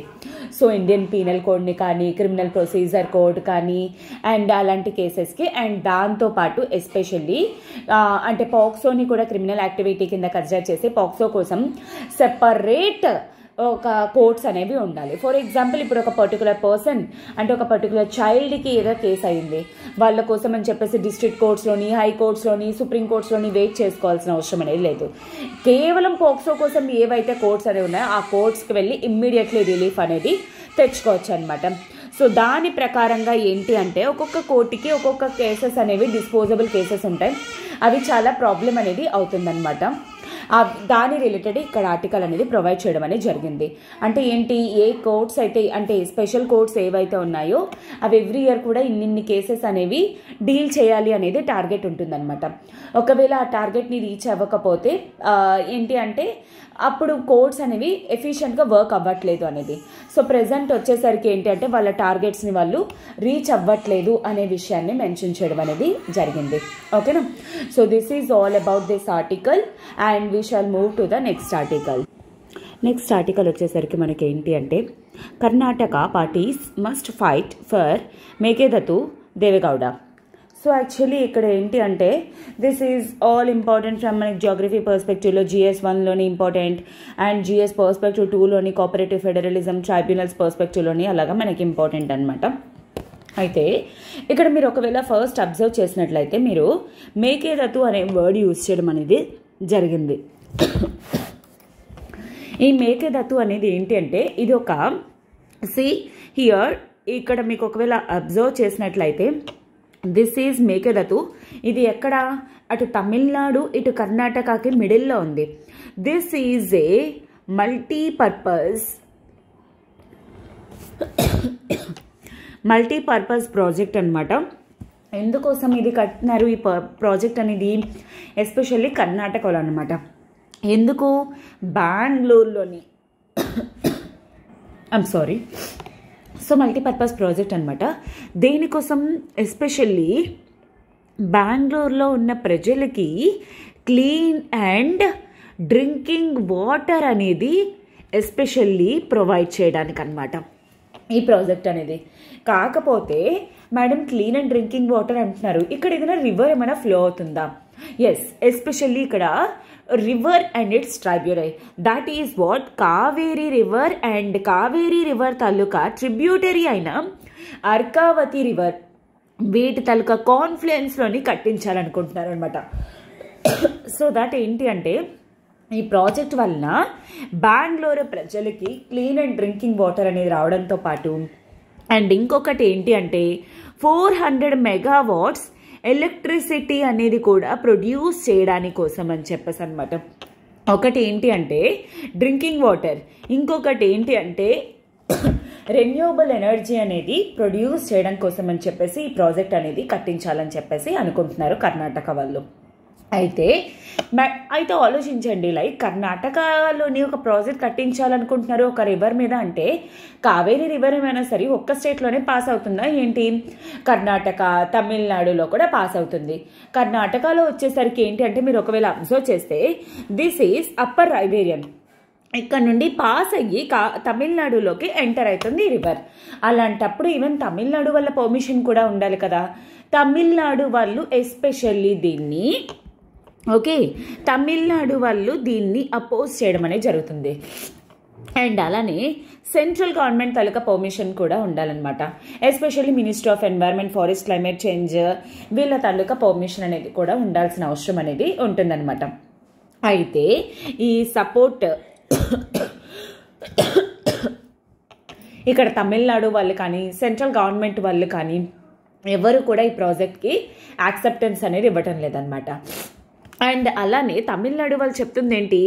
S1: సో ఇండియన్ పీనల్ కోడ్ని కానీ, క్రిమినల్ ప్రొసీజర్ కోడ్ కానీ, అండ్ అలాంటి కేసెస్కి, అండ్ దాంతోపాటు ఎస్పెషల్లీ అంటే పాక్సోని కూడా క్రిమినల్ యాక్టివిటీ కింద కన్సిడర్ చేసి పాక్సో కోసం సెపరేట్ ఒక కోర్ట్స్ అనేవి ఉండాలి. ఫర్ ఎగ్జాంపుల్ ఇప్పుడు ఒక పర్టికులర్ పర్సన్ అంటే ఒక పర్టికులర్ చైల్డ్కి ఏదో కేసు అయింది, వాళ్ళ కోసం అని చెప్పేసి డిస్ట్రిక్ట్ కోర్ట్స్లోని, హై కోర్ట్స్లోని, సుప్రీం కోర్ట్స్లోని వెయిట్ చేసుకోవాల్సిన అవసరం అనేది లేదు. కేవలం పోక్సో కోసం ఏవైతే కోర్ట్స్ అనేవి ఉన్నాయో ఆ కోర్ట్స్కి వెళ్ళి ఇమ్మీడియట్లీ రిలీఫ్ అనేది తెచ్చుకోవచ్చు అనమాట. సో దాని ప్రకారంగా ఏంటి అంటే ఒక్కొక్క కోర్టుకి ఒక్కొక్క కేసెస్ అనేవి డిస్పోజబుల్ కేసెస్ ఉంటాయి. అవి చాలా ప్రాబ్లం అనేది అవుతుందన్నమాట. దాని రిలేటెడ్ ఇక్కడ ఆర్టికల్ అనేది ప్రొవైడ్ చేయడం అనేది జరిగింది. అంటే ఏంటి, ఏ కోర్ట్స్ అయితే అంటే స్పెషల్ కోర్ట్స్ ఏవైతే ఉన్నాయో అవి ఎవ్రీ ఇయర్ కూడా ఇన్ని కేసెస్ అనేవి డీల్ చేయాలి అనేది టార్గెట్ ఉంటుందన్నమాట. ఒకవేళ ఆ టార్గెట్ని రీచ్ అవ్వకపోతే ఏంటి అంటే అప్పుడు కోర్ట్స్ అనేవి ఎఫిషియెంట్గా వర్క్ అవ్వట్లేదు అనేది. సో ప్రెజెంట్ వచ్చేసరికి ఏంటి అంటే వాళ్ళ టార్గెట్స్ని వాళ్ళు రీచ్ అవ్వట్లేదు అనే విషయాన్ని మెన్షన్ చేయడం అనేది జరిగింది. ఓకేనా. So this is all about this article and we shall move to the next article. Next article వచ్చేసరికి మనకి ఏంటి అంటే Karnataka parties must fight for Mekedatu Devegowda. So actually ఇక్కడ ఏంటి అంటే this is all important from మనకి జియోగ్రఫీ పర్స్పెక్టివ్లో GS1లోని ఇంపార్టెంట్ అండ్ GS పర్స్పెక్టివ్ 2లోని కోఆపరేటివ్ ఫెడరలిజం ట్రైబ్యునల్స్ పర్స్పెక్టివ్లోని అలాగా మనకి ఇంపార్టెంట్ అనమాట. అయితే ఇక్కడ మీరు ఒకవేళ ఫస్ట్ అబ్జర్వ్ చేసినట్లయితే మీరు మేకేదతు అనే వర్డ్ యూజ్ చేయడం అనేది జరిగింది. ఈ మేకేదతు అనేది ఏంటి అంటే ఇది ఒక హియర్ ఇక్కడ మీకు ఒకవేళ అబ్జర్వ్ చేసినట్లయితే దిస్ ఈజ్ మేకేదతు. ఇది ఎక్కడ, అటు తమిళనాడు ఇటు కర్ణాటకకి మిడిల్లో ఉంది. This is A multipurpose project అనమాట. ఎందుకోసం ఇది కట్టినారు ఈ ప్రాజెక్ట్ అనేది, ఎస్పెషల్లీ కర్ణాటకలో అనమాట. ఎందుకు, బెంగళూరులోని సో మల్టీపర్పస్ ప్రాజెక్ట్ అనమాట. దేనికోసం, ఎస్పెషల్లీ బెంగళూరులో ఉన్న ప్రజలకి క్లీన్ అండ్ డ్రింకింగ్ వాటర్ అనేది ఎస్పెషల్లీ ప్రొవైడ్ చేయడానికి అనమాట ఈ ప్రాజెక్ట్ అనేది. కాకపోతే madam clean and drinking water అంటున్నారు, ఇక్కడ ఏదైనా రివర్ ఏమైనా ఫ్లో అవుతుందా? ఎస్, ఎస్పెషల్లీ ఇక్కడ river and its tributary, that is what Kaveri river and Kaveri river తాలూకా ట్రిబ్యూటరీ అయిన అర్కావతి రివర్, వీటి తాలూకా కాన్ఫ్లుయెన్స్లోని కట్టించాలనుకుంటున్నారు అనమాట. సో దట్ ఏంటి అంటే ఈ ప్రాజెక్ట్ వలన బెంగళూరు ప్రజలకి క్లీన్ అండ్ డ్రింకింగ్ వాటర్ అనేది రావడంతో పాటు అండ్ ఇంకొకటి ఏంటి అంటే 400 మెగావాట్స్ ఎలక్ట్రిసిటీ అనేది కూడా ప్రొడ్యూస్ చేయడానికి కోసం అని చెప్పేసి అనమాట. ఒకటి ఏంటి అంటే డ్రింకింగ్ వాటర్, ఇంకొకటి ఏంటి అంటే రెన్యూవబుల్ ఎనర్జీ అనేది ప్రొడ్యూస్ చేయడం కోసం అని చెప్పేసి ఈ ప్రాజెక్ట్ అనేది కట్టించాలని చెప్పేసి అనుకుంటున్నారు కర్ణాటక వాళ్ళు. అయితే ఆలోచించండి, లైక్ కర్ణాటకలోని ఒక ప్రాజెక్ట్ కట్టించాలనుకుంటున్నారు ఒక రివర్ మీద అంటే కావేరీ రివర్ ఏమైనా సరే ఒక్క స్టేట్లోనే పాస్ అవుతుందా ఏంటి? కర్ణాటక, తమిళనాడులో కూడా పాస్ అవుతుంది. కర్ణాటకలో వచ్చేసరికి ఏంటి అంటే మీరు ఒకవేళ అబ్జర్వ్ చేస్తే దిస్ ఈజ్ అప్పర్ రైవేరియన్, ఇక్కడ నుండి పాస్ అయ్యి తమిళనాడులోకి ఎంటర్ అవుతుంది ఈ రివర్. అలాంటప్పుడు ఈవెన్ తమిళనాడు వాళ్ళ పర్మిషన్ కూడా ఉండాలి కదా. తమిళనాడు వాళ్ళు ఎస్పెషల్లీ దీన్ని తమిళనాడు వాళ్ళు దీన్ని అపోజ్ చేయడం అనేది జరుగుతుంది. అండ్ అలానే సెంట్రల్ గవర్నమెంట్ తాలూకా పర్మిషన్ కూడా ఉండాలన్నమాట. Especially ministry of environment, forest, climate change వీళ్ళ తాలూకా పర్మిషన్ అనేది కూడా ఉండాల్సిన అవసరం అనేది ఉంటుందన్నమాట. అయితే ఈ సపోర్ట్ ఇక్కడ తమిళనాడు వాళ్ళు కానీ సెంట్రల్ గవర్నమెంట్ వాళ్ళు కానీ ఎవరు కూడా ఈ ప్రాజెక్ట్కి యాక్సెప్టెన్స్ అనేది ఇవ్వటం లేదనమాట. అండ్ అలానే తమిళనాడు వాళ్ళు చెప్తుంది ఏంటి,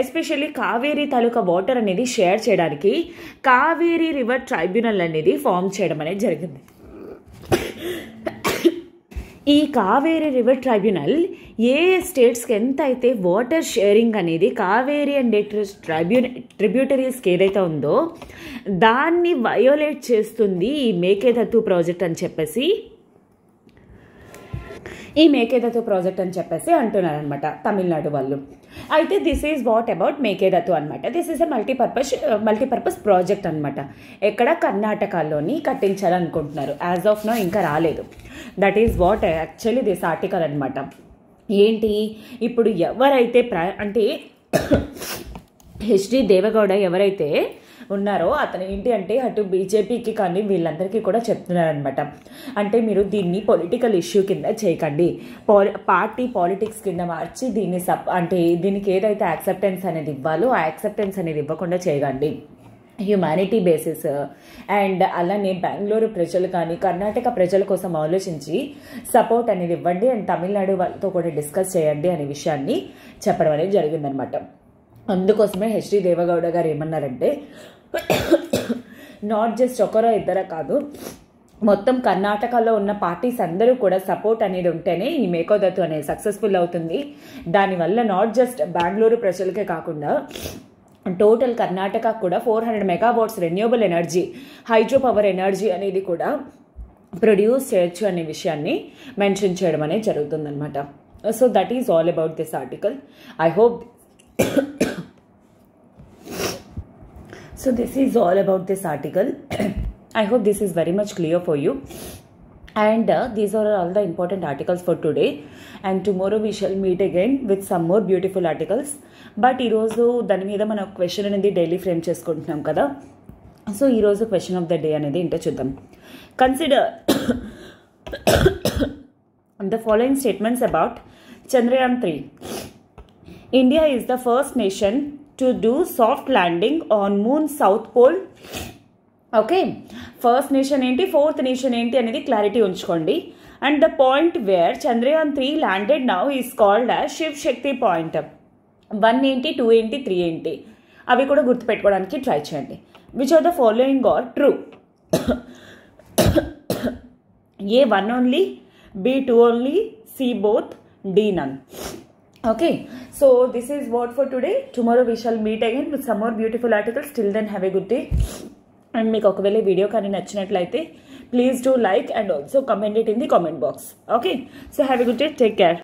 S1: ఎస్పెషల్లీ కావేరీ తాలూకా వాటర్ అనేది షేర్ చేయడానికి కావేరీ రివర్ ట్రైబ్యునల్ అనేది ఫామ్ చేయడం అనేది జరిగింది. ఈ కావేరీ రివర్ ట్రైబ్యునల్ ఏ స్టేట్స్కి ఎంత అయితే వాటర్ షేరింగ్ అనేది కావేరీ అండ్ ట్రిబ్యూటరీస్కి ఏదైతే ఉందో దాన్ని వయోలేట్ చేస్తుంది ఈ మేకేదతు ప్రాజెక్ట్ అని చెప్పేసి అంటున్నారనమాట తమిళనాడు వాళ్ళు. అయితే దిస్ ఈజ్ వాట్ అబౌట్ మేకేదతు అనమాట. This is a multipurpose project అనమాట. ఎక్కడ కర్ణాటకలోని కట్టించాలనుకుంటున్నారు. యాజ్ ఆఫ్ నో ఇంకా రాలేదు. That is what actually this article అనమాట. ఏంటి ఇప్పుడు ఎవరైతే అంటే హెచ్డి దేవగౌడ ఎవరైతే ఉన్నారో అతను ఏంటి అంటే అటు బీజేపీకి కానీ వీళ్ళందరికీ కూడా చెప్తున్నారనమాట. అంటే మీరు దీన్ని పొలిటికల్ ఇష్యూ కింద చేయకండి, పార్టీ పాలిటిక్స్ కింద మార్చి దీన్ని దీనికి ఏదైతే యాక్సెప్టెన్స్ అనేది ఇవ్వాలో ఆ యాక్సెప్టెన్స్ అనేది ఇవ్వకుండా చేయకండి. హ్యుమానిటీ బేసిస్ అండ్ అలానే బెంగళూరు ప్రజలు కానీ కర్ణాటక ప్రజల కోసం ఆలోచించి సపోర్ట్ అనేది ఇవ్వండి అండ్ తమిళనాడు వాళ్ళతో కూడా డిస్కస్ చేయండి అనే విషయాన్ని చెప్పడం అనేది జరిగిందనమాట. అందుకోసమే హెచ్డి దేవగౌడ గారు ఏమన్నారంటే నాట్ జస్ట్ ఒకరో ఇద్దరా కాదు, మొత్తం కర్ణాటకలో ఉన్న పార్టీస్ అందరూ కూడా సపోర్ట్ అనేది ఉంటేనే ఈ మేకోదత్తు అనేది సక్సెస్ఫుల్ అవుతుంది. దానివల్ల నాట్ జస్ట్ బెంగళూరు ప్రజలకే కాకుండా టోటల్ కర్ణాటక కూడా 400 megawatts renewable energy, hydro power energy అనేది కూడా ప్రొడ్యూస్ చేయొచ్చు అనే విషయాన్ని మెన్షన్ చేయడం అనేది జరుగుతుందన్నమాట. So that is all about this article. I hope so this is all about this article. I hope this is very much clear for you. And these are all the important articles for today. And tomorrow we shall meet again with some more beautiful articles. But ee roju dani meeda mana question anedi daily frame cheskuntunnam kada. So ee roju question of the day anedi inte chuddam. Consider the following statements about Chandrayaan 3. India is the first nation to do soft landing on moon south pole. Okay, first nation ఏంటి, fourth nation ఏంటి అనేది clarity ఉంచుకోండి. And the point where Chandrayaan 3 landed now is called as Shiv Shakti point. 1 ఏంటి, 2 ఏంటి, 3 ఏంటి అవి కూడా గుర్తుపెట్టుకోవడానికి ట్రై చేయండి. Which are the following are true? A 1 only, B 2 only, C both, D none. Okay, so this is what for today. Tomorrow we shall meet again with some more beautiful articles. Till then, have a good day. And మీకు ఒకవేళ video కానీ నచ్చినట్లయితే please do like and also comment it in the comment box. Okay, so have a good day, take care.